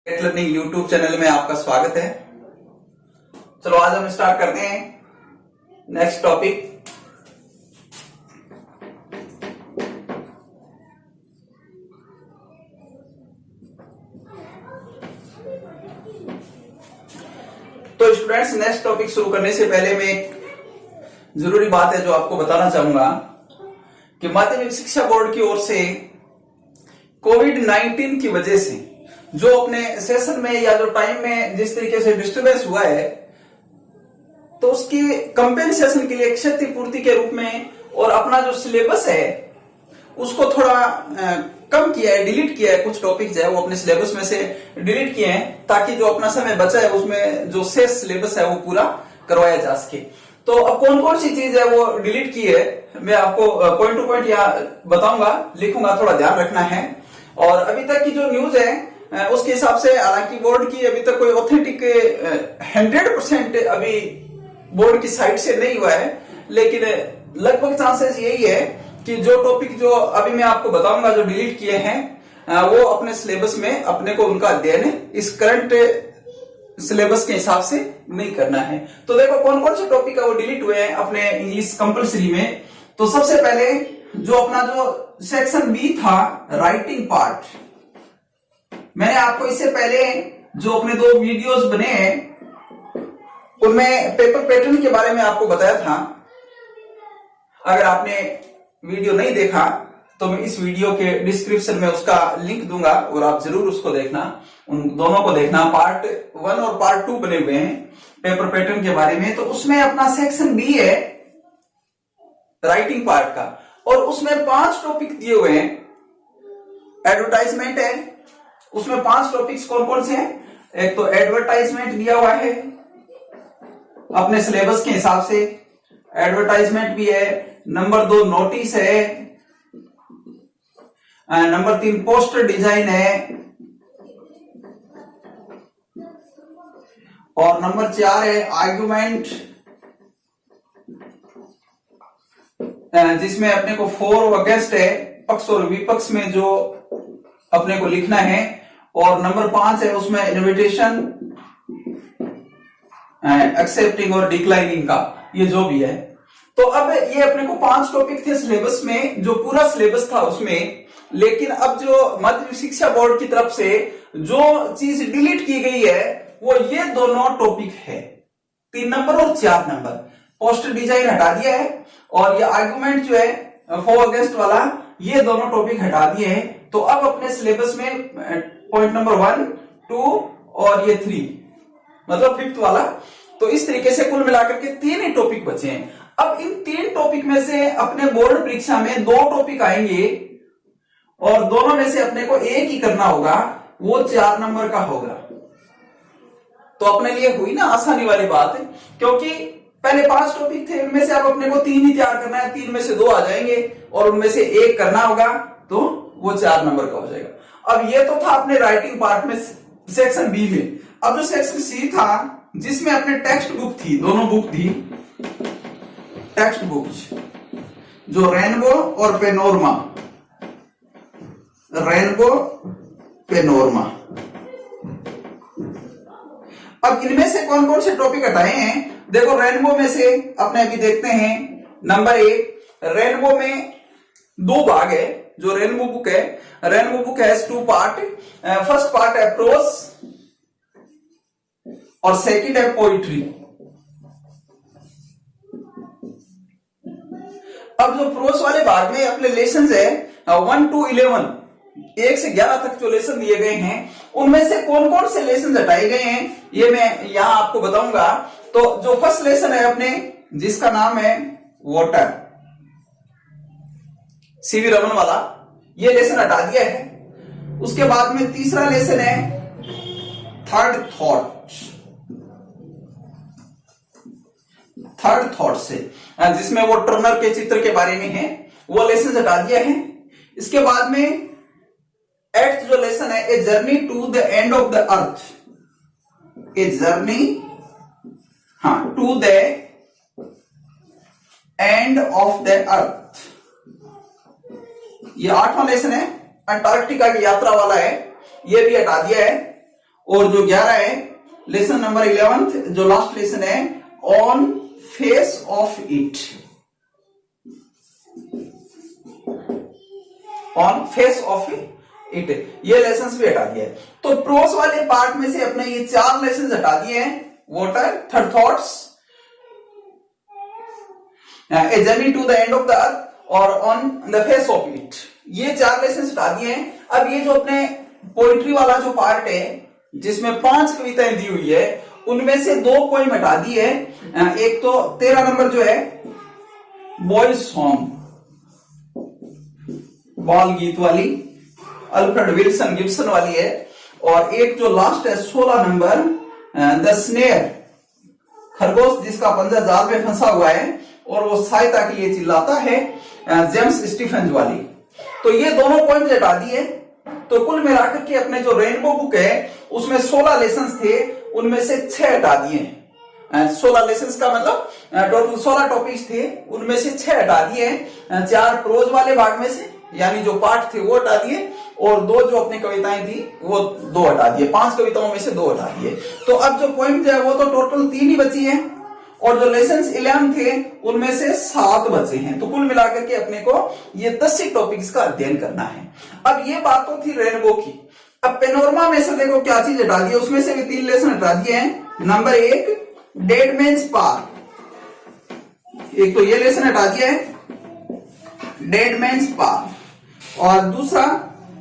Learning YouTube channel में आपका स्वागत है। चलो आज हम स्टार्ट करते हैं नेक्स्ट टॉपिक। तो स्टूडेंट्स, नेक्स्ट टॉपिक शुरू करने से पहले मैं एक जरूरी बात है जो आपको बताना चाहूंगा कि माध्यमिक शिक्षा बोर्ड की ओर से कोविड-19 की वजह से जो अपने सेशन में या जो टाइम में जिस तरीके से डिस्टर्बेंस हुआ है, तो उसकी कंपेंसेशन के लिए क्षतिपूर्ति के रूप में और अपना जो सिलेबस है उसको थोड़ा कम किया है, डिलीट किया है। कुछ टॉपिक्स है वो अपने सिलेबस में से डिलीट किए हैं ताकि जो अपना समय बचा है उसमें जो शेष सिलेबस है वो पूरा करवाया जा सके। तो अब कौन कौन सी चीज है वो डिलीट की है मैं आपको पॉइंट टू पॉइंट या बताऊंगा, लिखूंगा, थोड़ा ध्यान रखना है। और अभी तक की जो न्यूज है उसके हिसाब से, हालांकि बोर्ड की अभी तक कोई ऑथेंटिक 100% अभी बोर्ड की साइड से नहीं हुआ है, लेकिन लगभग चांसेस यही है कि जो टॉपिक जो अभी मैं आपको बताऊंगा जो डिलीट किए हैं वो अपने सिलेबस में अपने को उनका अध्ययन इस करंट सिलेबस के हिसाब से नहीं करना है। तो देखो कौन कौन से टॉपिक है वो डिलीट हुए हैं अपने इंग्लिश कंपलसरी में। तो सबसे पहले जो अपना जो सेक्शन बी था, राइटिंग पार्ट, मैंने आपको इससे पहले जो अपने 2 वीडियोस बने हैं उनमें पेपर पैटर्न के बारे में आपको बताया था। अगर आपने वीडियो नहीं देखा तो मैं इस वीडियो के डिस्क्रिप्शन में उसका लिंक दूंगा और आप जरूर उसको देखना, उन दोनों को देखना। पार्ट 1 और पार्ट 2 बने हुए हैं पेपर पैटर्न के बारे में। तो उसमें अपना सेक्शन बी है राइटिंग पार्ट का, और उसमें 5 टॉपिक दिए हुए हैं। एडवर्टाइजमेंट है, उसमें 5 टॉपिक्स कौन कौन से हैं। एक तो एडवर्टाइजमेंट दिया हुआ है अपने सिलेबस के हिसाब से, एडवर्टाइजमेंट भी है। नंबर 2 नोटिस है, नंबर 3 पोस्टर डिजाइन है, और नंबर 4 है आर्गुमेंट, जिसमें अपने को फॉर और अगेंस्ट है, पक्ष और विपक्ष में जो अपने को लिखना है। और नंबर 5 है उसमें इन्विटेशन, एक्सेप्टिंग और डिक्लाइनिंग का, ये जो भी है। तो अब ये अपने को 5 टॉपिक थे सिलेबस में, जो पूरा सिलेबस था उसमें। लेकिन अब जो माध्यमिक शिक्षा बोर्ड की तरफ से जो चीज डिलीट की गई है वो ये दोनों टॉपिक है, 3 नंबर और 4 नंबर। पोस्टर डिजाइन हटा दिया है और ये आर्गुमेंट जो है फॉर अगेंस्ट वाला, ये दोनों टॉपिक हटा दिए हैं। तो अब अपने सिलेबस में पॉइंट नंबर 1, 2 और ये 3, मतलब 5th वाला। तो इस तरीके से कुल मिलाकर के 3 ही टॉपिक बचे हैं। अब इन 3 टॉपिक में से अपने बोर्ड परीक्षा में 2 टॉपिक आएंगे और दोनों में से अपने को एक ही करना होगा, वो 4 नंबर का होगा। तो अपने लिए हुई ना आसानी वाली बात है, क्योंकि पहले 5 टॉपिक थे, उनमें से अब अपने को 3 ही तैयार करना है। 3 में से 2 आ जाएंगे और उनमें से एक करना होगा, तो वो 4 नंबर का हो जाएगा। अब ये तो था अपने राइटिंग पार्ट में सेक्शन बी में। अब जो सेक्शन सी था जिसमें अपने टेक्स्ट बुक थी, दोनों बुक थी टेक्स्ट बुक्स, जो रेनबो और पेनोरमा, रेनबो पेनोरमा। अब इनमें से कौन कौन से टॉपिक हटाए हैं। देखो रेनबो में से अपने अभी देखते हैं। नंबर 1, रेनबो में 2 भाग है। जो रेनबो बुक है, rainbow book has 2 part. First part है प्रोज और सेकंड है पोइट्री। अब जो प्रोज वाले भाग में अपने लेसन है 1 to 11, 1 से 11 तक जो लेसन दिए गए हैं, उनमें से कौन कौन से लेसन हटाए गए हैं ये मैं यहां आपको बताऊंगा। तो जो फर्स्ट लेसन है अपने, जिसका नाम है वाटर, सीवी रमन वाला, ये लेसन हटा दिया है। उसके बाद में तीसरा लेसन है थर्ड थॉट से, जिसमें वो टर्नर के चित्र के बारे में है, वो लेसन हटा दिया है। इसके बाद में 8th जो लेसन है, a journey to the end of the earth, a journey to the end of the earth, ये 8वां लेसन है, अंटार्कटिका की यात्रा वाला है, ये भी हटा दिया है। और जो 11 है लेसन नंबर 11 जो लास्ट लेसन है on face of it, on face of it, ये लेसन भी हटा दिया है। तो प्रोस वाले पार्ट में से अपने ये 4 लेसन हटा दिए हैं, water, third thoughts, a journey to the end of the earth और on the face of it, ये 4 लेसन हटा दिए हैं। अब ये जो अपने पोइट्री वाला जो पार्ट है जिसमें 5 कविताएं दी हुई है उनमें से 2 पोइम हटा दी है। एक तो 13 नंबर जो है बॉयज सॉन्ग, बाल गीत वाली, अल्फ्रेड विल्सन गिब्सन वाली है, और एक जो लास्ट है 16 नंबर द स्नेयर, खरगोश जिसका पंजा जाल में फंसा हुआ है और वो सहायता के लिए चिल्लाता है, जेम्स स्टीफेंस वाली। तो ये दोनों पॉइंट हटा दिए। तो कुल मिलाकर के अपने जो रेनबो बुक है उसमें 16 लेसन्स थे, उनमें से 6 हटा दिए। 16 लेसन्स का मतलब टोटल 16 टॉपिक्स थे, उनमें से 6 हटा दिए। 4 प्रोज वाले भाग में से यानी जो पार्ट थे वो हटा दिए, और 2 जो अपनी कविताएं थी वो 2 हटा दिए। 5 कविताओं में से 2 हटा दिए। तो अब जो पॉइंट है वो तो टोटल 3 ही बची है, और जो लेसन्स 11 थे उनमें से 7 बचे हैं। तो कुल मिलाकर के अपने को ये 10 टॉपिक्स का अध्ययन करना है। अब ये बात तो थी रेनबो की। अब पेनोरमा में से देखो क्या चीज हटा दी है, उसमें से भी 3 लेसन हटा दिए हैं। नंबर 1 डेड मैन्स पार्क, एक तो ये लेसन हटा दिया है डेड मैन्स पार्क, और दूसरा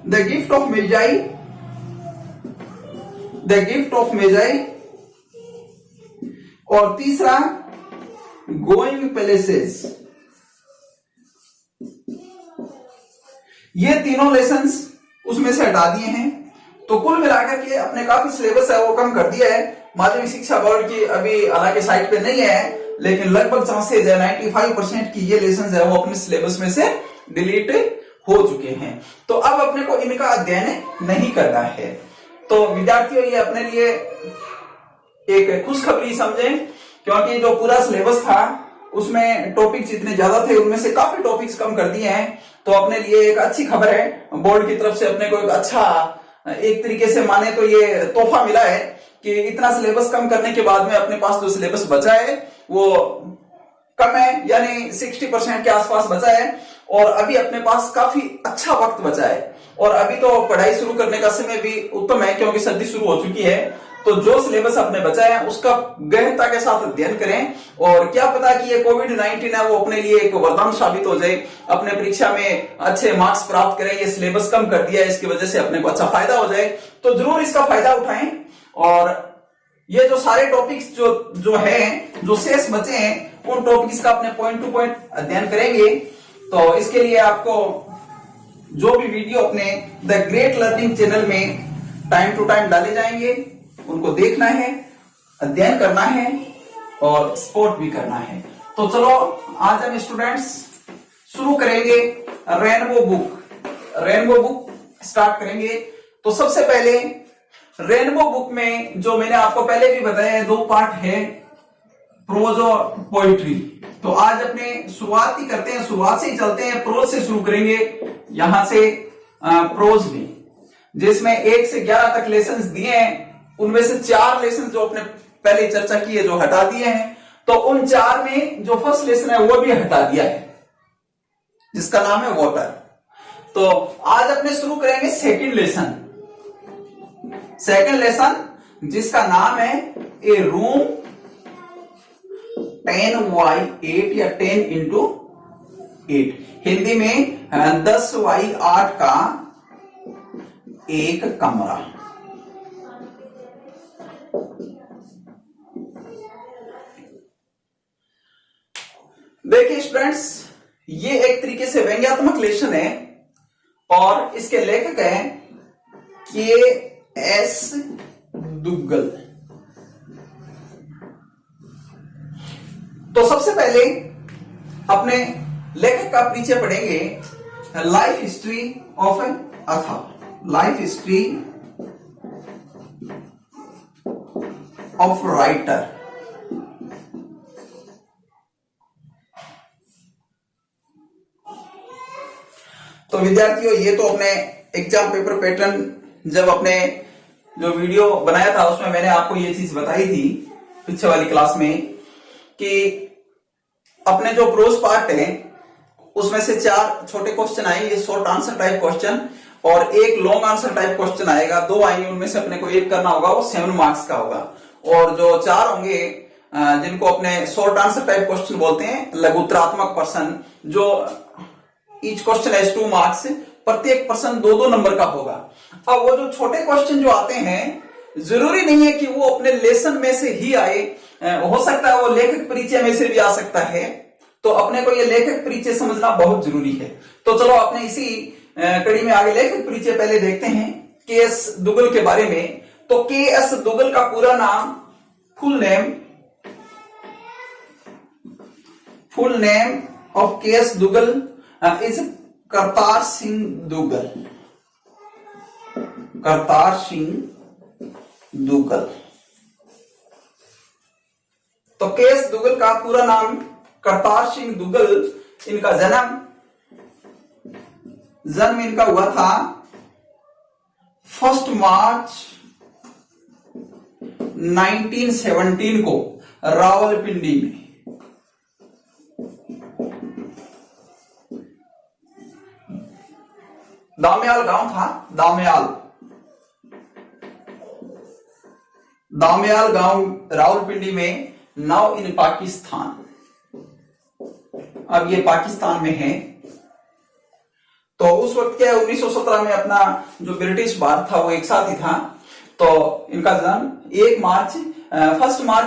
the gift of Magi, the gift of Magi, और तीसरा गोइंग पैलेसेस। ये तीनों लेसन्स उसमें से हटा दिए हैं। तो कुल मिलाकर के अपने काफी सिलेबस है वो कम कर दिया है। माध्यमिक शिक्षा बोर्ड की अभी हालांकि साइट पे नहीं है, लेकिन लगभग चांसेज है 95% की ये लेसन्स है वो अपने सिलेबस में से डिलीट हो चुके हैं। तो अब अपने को इनका अध्ययन नहीं करना है। तो विद्यार्थियों ये अपने लिए एक खुशखबरी समझें, क्योंकि जो पूरा सिलेबस था उसमें टॉपिक्स जितने ज्यादा थे उनमें से काफी टॉपिक्स कम कर दिए हैं। तो अपने लिए एक अच्छी खबर है, बोर्ड की तरफ से अपने को एक अच्छा, एक तरीके से माने तो ये तोहफा मिला है कि इतना सिलेबस कम करने के बाद में अपने पास जो सिलेबस बचा है वो कम है, यानी 60% के आसपास बचा है, और अभी अपने पास काफी अच्छा वक्त बचा है। और अभी तो पढ़ाई शुरू करने का समय भी उत्तम है क्योंकि सर्दी शुरू हो चुकी है। तो जो सिलेबस अपने बचा है उसका गहनता के साथ अध्ययन करें, और क्या पता कि ये कोविड-19 है वो अपने लिए एक वरदान साबित हो जाए, अपने परीक्षा में अच्छे मार्क्स प्राप्त करें। ये सिलेबस कम कर दिया है, इसकी वजह से अपने को अच्छा फायदा हो जाए, तो जरूर इसका फायदा उठाएं। और ये जो सारे टॉपिक्स जो है जो शेष बचे हैं उन टॉपिक्स का अपने पॉइंट टू पॉइंट अध्ययन करेंगे। तो इसके लिए आपको जो भी वीडियो अपने द ग्रेट लर्निंग चैनल में टाइम टू टाइम डाले जाएंगे उनको देखना है, अध्ययन करना है और सपोर्ट भी करना है। तो चलो आज हम स्टूडेंट्स शुरू करेंगे rainbow book. Rainbow book start करेंगे। तो सबसे पहले रेनबो बुक में जो मैंने आपको पहले भी बताया है 2 पार्ट है, प्रोज और पोइट्री। तो आज अपने शुरुआत ही करते हैं, शुरुआत से ही चलते हैं, प्रोज से शुरू करेंगे। यहां से प्रोज में जिसमें 1 से 11 तक लेसन दिए हैं, उनमें से 4 लेसन जो अपने पहले चर्चा की है जो हटा दिए हैं। तो उन 4 में जो फर्स्ट लेसन है वो भी हटा दिया है जिसका नाम है वाटर। तो आज अपने शुरू करेंगे सेकंड लेसन। सेकंड लेसन जिसका नाम है ए रूम 10x8 या 10x8, हिंदी में 10x8 का एक कमरा। देखिए स्टूडेंट्स, ये एक तरीके से व्यंग्यात्मक लेसन है और इसके लेखक हैं के.एस. दुग्गल। तो सबसे पहले अपने लेखक का परिचय पढ़ेंगे, life history of an author, life history of writer. तो विद्यार्थियों ये तो अपने एग्जाम पेपर पैटर्न जब अपने जो वीडियो बनाया था उसमें मैंने आपको ये चीज बताई थी पीछे वाली क्लास में कि अपने जो प्रोज पार्ट है उसमें से 4 छोटे क्वेश्चन आएंगे, शॉर्ट आंसर टाइप क्वेश्चन, और एक लॉन्ग आंसर टाइप क्वेश्चन आएगा। 2 आएंगे, उनमें से अपने को एक करना होगा, वो 7 मार्क्स का होगा। और जो 4 होंगे जिनको अपने शॉर्ट आंसर टाइप क्वेश्चन बोलते हैं, लघुत्तरात्मक प्रश्न, जो ईच क्वेश्चन हैज 2 मार्क्स, प्रत्येक प्रश्न 2-2 नंबर का होगा। अब वो जो छोटे क्वेश्चन जो आते हैं, जरूरी नहीं है कि वो अपने लेसन में से ही आए, हो सकता है वो लेखक परिचय में से भी आ सकता है। तो अपने को ये लेखक परिचय समझना बहुत जरूरी है। तो चलो अपने इसी कड़ी में आगे लेखक परिचय पहले देखते हैं के.एस. दुग्गल के बारे में। तो के.एस. दुग्गल का पूरा नाम, full name of KS. Duggal is Kartar Singh Duggal. Kartar Singh Duggal. तो के.एस. दुग्गल का पूरा नाम करतार सिंह दुग्गल। इनका जन्म इनका हुआ था 1 मार्च 1917 को रावलपिंडी में। दाम्याल गांव था, दाम्याल गांव रावलपिंडी में, नाउ इन पाकिस्तान। अब ये पाकिस्तान में है। तो उस वक्त क्या 1917 में अपना जो ब्रिटिश भारत था वो एक साथ ही था। तो इनका जन्म 1 March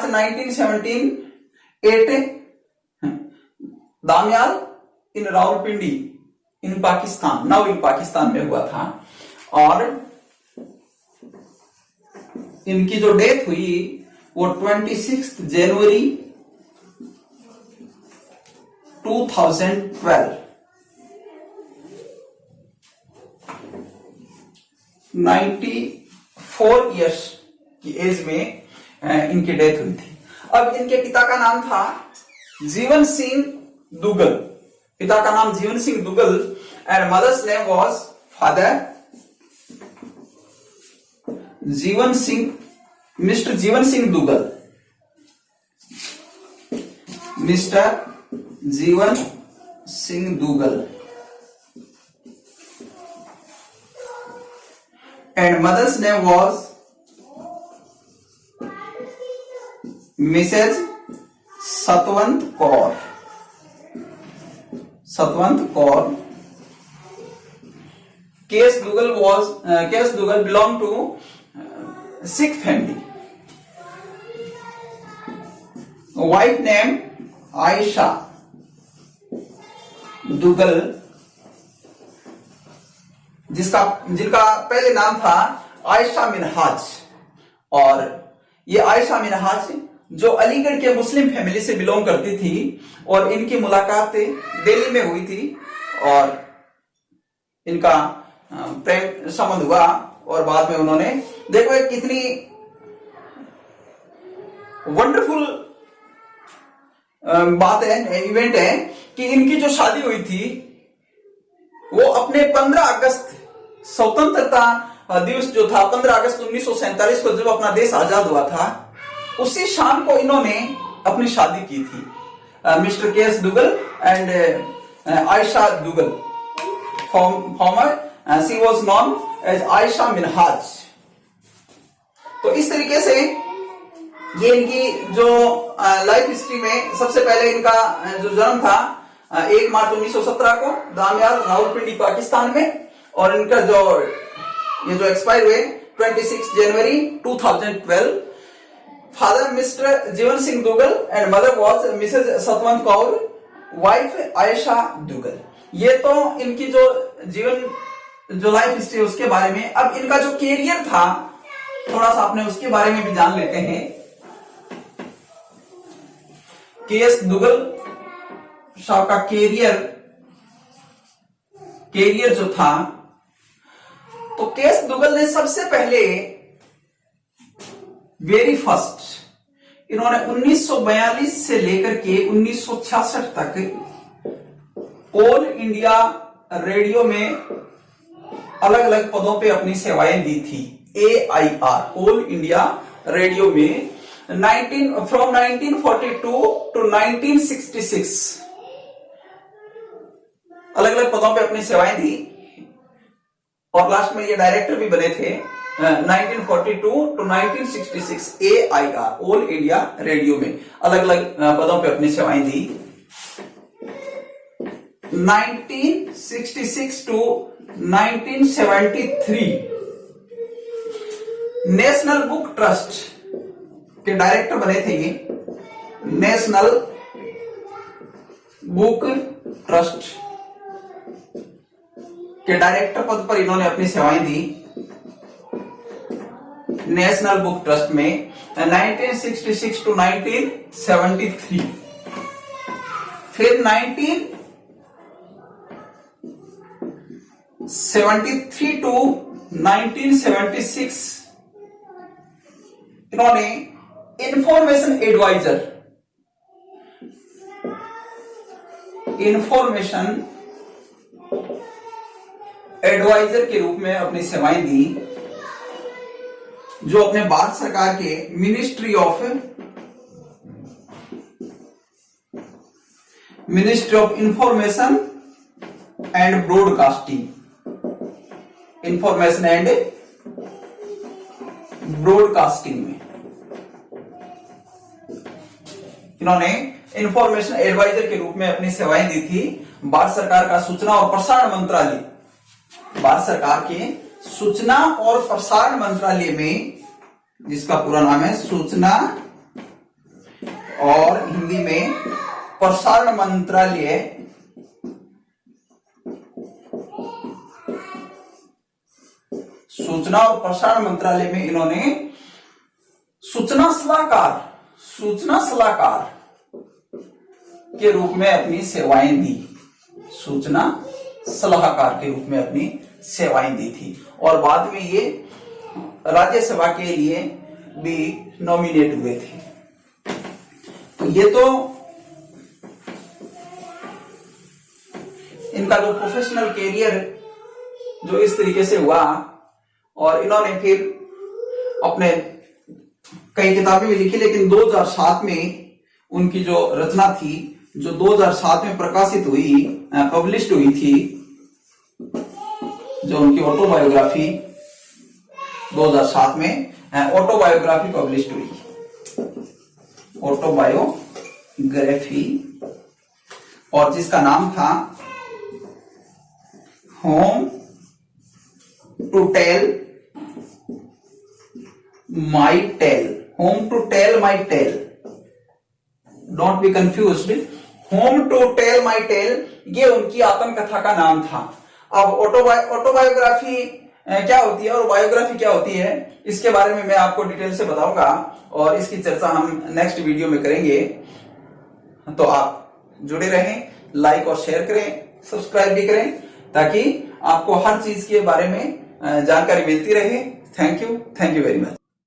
1917 at Dhamial in Rawalpindi in Pakistan, now in Pakistan में हुआ था। और इनकी जो डेथ हुई वो 26 जनवरी 2012, 94 इयर्स की एज में इनकी डेथ हुई थी। अब इनके पिता का नाम था जीवन सिंह दुग्गल। पिता का नाम Jeevan Singh Duggal and mother's name was father Jeevan Singh, mister Jeevan Singh Duggal, mister Jeevan Singh Duggal, and mother's name was Mrs. Satwant Kaur. Satwant Kaur. K.S. Dugal belonged to Sikh family. Wife name Aisha Dugal, जिनका पहले नाम था आयशा मिनहाज। और ये आयशा मिनहाज जो अलीगढ़ के मुस्लिम फैमिली से बिलोंग करती थी, और इनकी मुलाकात दिल्ली में हुई थी और इनका प्रेम संबंध हुआ। और बाद में उन्होंने, देखो एक कितनी वंडरफुल बात है, इवेंट है कि इनकी जो शादी हुई थी वो अपने 15 अगस्त स्वतंत्रता दिवस जो था, 15 अगस्त 1947 को जब अपना देश आजाद हुआ था, उसी शाम को इन्होंने अपनी शादी की थी। Mr K S. Duggal and Ayesha Duggal, former she was known as Ayesha Minhaj. तो इस तरीके से ये इनकी जो लाइफ हिस्ट्री में सबसे पहले इनका जो जन्म था 1 मार्च 1917 को दाम्याल रावलपिंडी पाकिस्तान में, और इनका ये जो एक्सपायर हुए 26 जनवरी 2012। Father Mr Jeevan Singh Duggal and mother was Mrs Satwant Kaur, wife Ayesha Duggal. ये तो इनकी जो लाइफ हिस्ट्री उसके बारे में। अब इनका जो कैरियर था थोड़ा सा अपने उसके बारे में भी जान लेते हैं। के.एस. दुग्गल साहब का कैरियर जो था, तो के.एस. दुग्गल ने सबसे पहले वेरी फर्स्ट इन्होंने 1942 से लेकर के 1966 तक ऑल इंडिया रेडियो में अलग अलग पदों पे अपनी सेवाएं दी थी। AIR ऑल इंडिया रेडियो में फ्रॉम 1942 टू 1966 अलग अलग पदों पे अपनी सेवाएं दी और लास्ट में ये डायरेक्टर भी बने थे 1942 to 1966 AIR all India radio में अलग अलग पदों पे अपनी सेवाएं दी। 1966 टू 1973 नेशनल बुक ट्रस्ट के डायरेक्टर बने थे ये। नेशनल बुक ट्रस्ट के डायरेक्टर पद पर इन्होंने अपनी सेवाएं दी नेशनल बुक ट्रस्ट में 1966 टू 1973। फिर 1973 टू 1976 इन्होंने इंफॉर्मेशन एडवाइजर के रूप में अपनी सेवाएं दी, जो अपने भारत सरकार के ministry of information and broadcasting में इन्होंने इंफॉर्मेशन एडवाइजर के रूप में अपनी सेवाएं दी थी। भारत सरकार का सूचना और प्रसारण मंत्रालय, भारत सरकार के सूचना और प्रसारण मंत्रालय में, जिसका पूरा नाम है सूचना और हिंदी में प्रसारण मंत्रालय, सूचना और प्रसारण मंत्रालय में इन्होंने सूचना सलाहकार के रूप में अपनी सेवाएं दी। सूचना सलाहकार के रूप में अपनी सेवाएं दी थी और बाद में ये राज्यसभा के लिए भी नॉमिनेट हुए थे। तो ये तो इनका जो प्रोफेशनल कैरियर जो इस तरीके से हुआ और इन्होंने फिर अपने कई किताबें भी लिखी, लेकिन 2007 में उनकी जो रचना थी, जो 2007 में प्रकाशित हुई, पब्लिश्ड हुई थी, जो उनकी ऑटोबायोग्राफी 2007 में ऑटोबायोग्राफी पब्लिश्ड हुई, ऑटोबायोग्राफी, और जिसका नाम था home to tell my tale. Don't be confused, home to tell my tale ये उनकी आत्मकथा का नाम था। अब ऑटोबायोग्राफी क्या होती है और बायोग्राफी क्या होती है, इसके बारे में मैं आपको डिटेल से बताऊंगा और इसकी चर्चा हम नेक्स्ट वीडियो में करेंगे। तो आप जुड़े रहें, लाइक और शेयर करें, सब्सक्राइब भी करें, ताकि आपको हर चीज के बारे में जानकारी मिलती रहे। Thank you very much.